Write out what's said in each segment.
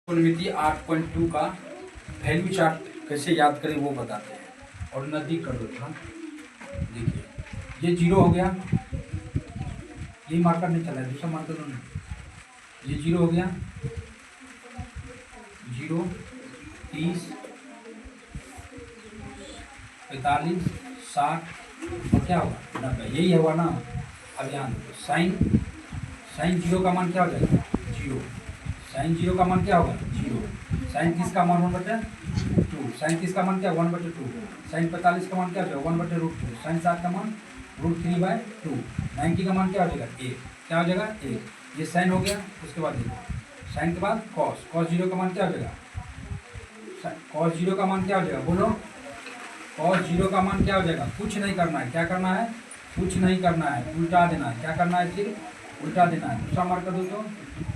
त्रिकोणमिति 8.2 का value chart कैसे याद करें वो बताते हैं। और नज़दीक कर दो थोड़ा। देखिए ये जीरो हो गया, ये मार्कर नहीं चला है, दूसरा मार्कर दो ना। ये जीरो हो गया, 0, 30, 45, 60 और क्या होगा 90। यही होगा ना। अब यहाँ साइन जीरो का मान क्या हो जाएगा, जीरो। साइन जीरो का मान क्या होगा, जीरो। साइन 30 का मान 1/2। साइन 30 का मान क्या 1/2। साइन 45 का मान क्या हो जाएगा 1/√2। साइन 60 का मान √3/2। 90 का मान क्या हो जाएगा 1। क्या हो जाएगा 1। ये साइन हो गया। उसके बाद देखो साइन के बाद कॉस जीरो का मान क्या हो जाएगा, कॉस जीरो का मान क्या हो जाएगा, बोलो। कॉस जीरो का मान क्या हो जाएगा, कुछ नहीं करना है। क्या करना है, कुछ नहीं करना है, उल्टा देना है। क्या करना है, सिर्फ उल्टा देना है। दूसरा मार्क कर दो तो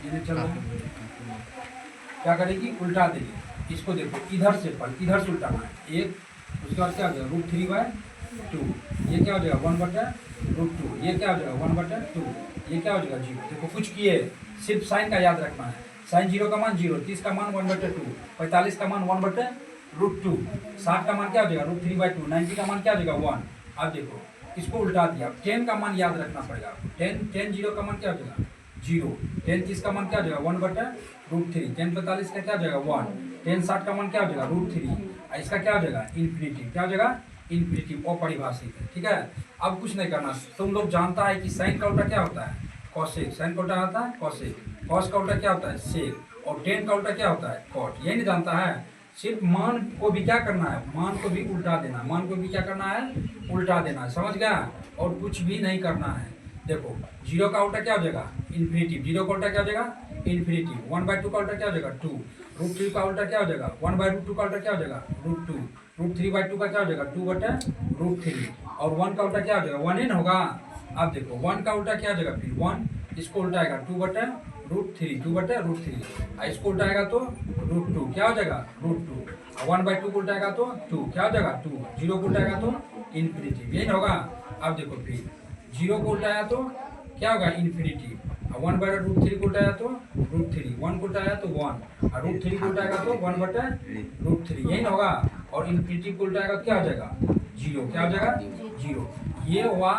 ये चलो क्या करेगी, उल्टा देगी। इसको देखो इधर से उल्टाना है एक। उसके बाद क्या हो जाएगा √3/2। ये क्या हो जाएगा 1/√2। ये क्या हो जाएगा 1/2। ये क्या हो जाएगा 0। देखो कुछ किए, सिर्फ साइन का याद रखना है। साइन जीरो का मान 0, 30 का मान 1/2, 45 का मान 1/√2, 60 का मान क्या हो जाएगा √3/2, 90 का मान क्या हो जाएगा 1। अब देखो इसको उल्टा दिया। 10 का मान याद रखना पड़ेगा। 10 जीरो का मान क्या हो जाएगा 0। 10 30 का मान क्या हो जाएगा 1/√3। 10 45 का क्या हो जाएगा 1। 10 60 का मान क्या हो जाएगा √3। इसका क्या हो जाएगा इन्फिनिटिव। क्या हो जाएगा इन्फिनिटिव, अपरिभाषित है। ठीक है। अब कुछ नहीं करना। तुम लोग जानता है कि साइन का उल्टा क्या होता है, कॉसेक। साइन का उल्टा होता है कॉसेक। कॉस का उल्टा क्या होता है सेक। और 10 का उल्टा क्या होता है कॉट। ये नहीं जानता है। सिर्फ मान को भी क्या करना है, मान को भी उल्टा देना। मान को भी क्या करना है, उल्टा देना है। समझ गया। और कुछ भी नहीं करना है। देखो जीरो का उल्टा क्या हो जाएगा इन्फिनिटिव। जीरो का उल्टा क्या हो जाएगा इन्फिनिटिव। 1/2 का उल्टा क्या हो जाएगा 2। √3 का उल्टा क्या हो जाएगा 1/√2 का उल्टा क्या हो जाएगा √2। √3/2 का क्या हो जाएगा 2/√3। और 1 का उल्टा क्या हो जाएगा 1 ही ना होगा। अब देखो 1 का उल्टा क्या हो जाएगा फिर 1। इसको उल्टाएगा 2/√3, 2/√3। इसको उल्टाएगा तो √2 क्या हो जाएगा √2। 1/2 को उल्टाएगा तो 2 क्या हो जाएगा 2। जीरो को उल्टाएगा तो इन्फिनिटिव, यही होगा। अब देखो फिर जीरो को उल्टाया तो क्या होगा इन्फिनिटिव। 1/√3 को उल्टाया तो √3। 1 को उल्टाया तो 1। और √3 को उल्टाएगा तो 1/√3, यही ना होगा। और इन्फिनिटिव को उल्टाएगा तो क्या हो जाएगा 0। क्या हो जाएगा 0। ये हुआ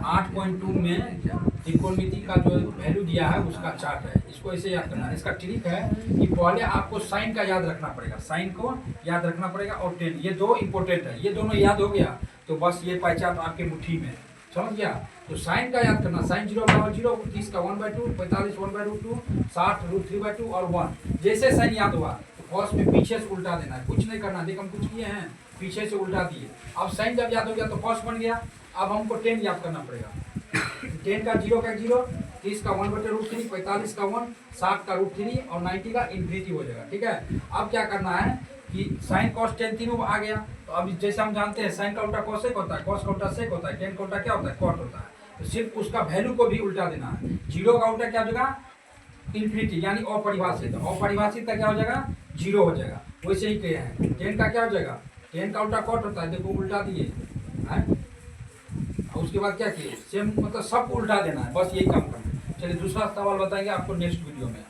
8.2 में त्रिकोणमिति का जो वैल्यू दिया है उसका चार्ट है। इसको ऐसे याद करना है। इसका ट्रिक है कि पहले आपको साइन का याद रखना पड़ेगा, साइन को याद रखना पड़ेगा। और 10 ये दो इंपॉर्टेंट है। ये दोनों याद हो गया तो बस ये पहचान आपके मुट्ठी में। समझ गया। तो साइन का याद करना, साइन 0/0, 30 का 1/2, 45 1/√2, 60 √3/2 और 1। जैसे साइन याद हुआ तो कॉस में पीछे से उल्टा देना है। कुछ नहीं करना। देख हम कुछ किए हैं, पीछे से उल्टा दिए। अब साइन जब याद हो गया तो कॉस बन गया। अब हमको 10 याद करना पड़ेगा। 10 का 0 का 0, 30 का 1/√3, 45 का 1, 60 का √3 और 90 का इन्फिनिटिव हो जाएगा। ठीक है। अब क्या करना है कि साइन कॉस 10 तीनों आ गया। तो अब जैसे हम जानते हैं साइन का उल्टा कॉसेक होता है, कॉस का उल्टा सेक होता है, 10 का उल्टा क्या होता है कॉट होता है। तो सिर्फ उसका वैल्यू को भी उल्टा देना है। जीरो का उल्टा क्या हो जाएगा इन्फिनिटी यानी अपरिभाषित। अपरिभाषित का क्या हो जाएगा 0 हो जाएगा। वैसे ही कहे हैं 10 का क्या हो जाएगा, 10 का उल्टा कॉट होता है। देखो उल्टा दिए हैं। और उसके बाद क्या किए सेम, मतलब सब उल्टा देना है। बस यही काम करना है। चलिए दूसरा सवाल बताएंगे आपको नेक्स्ट वीडियो में।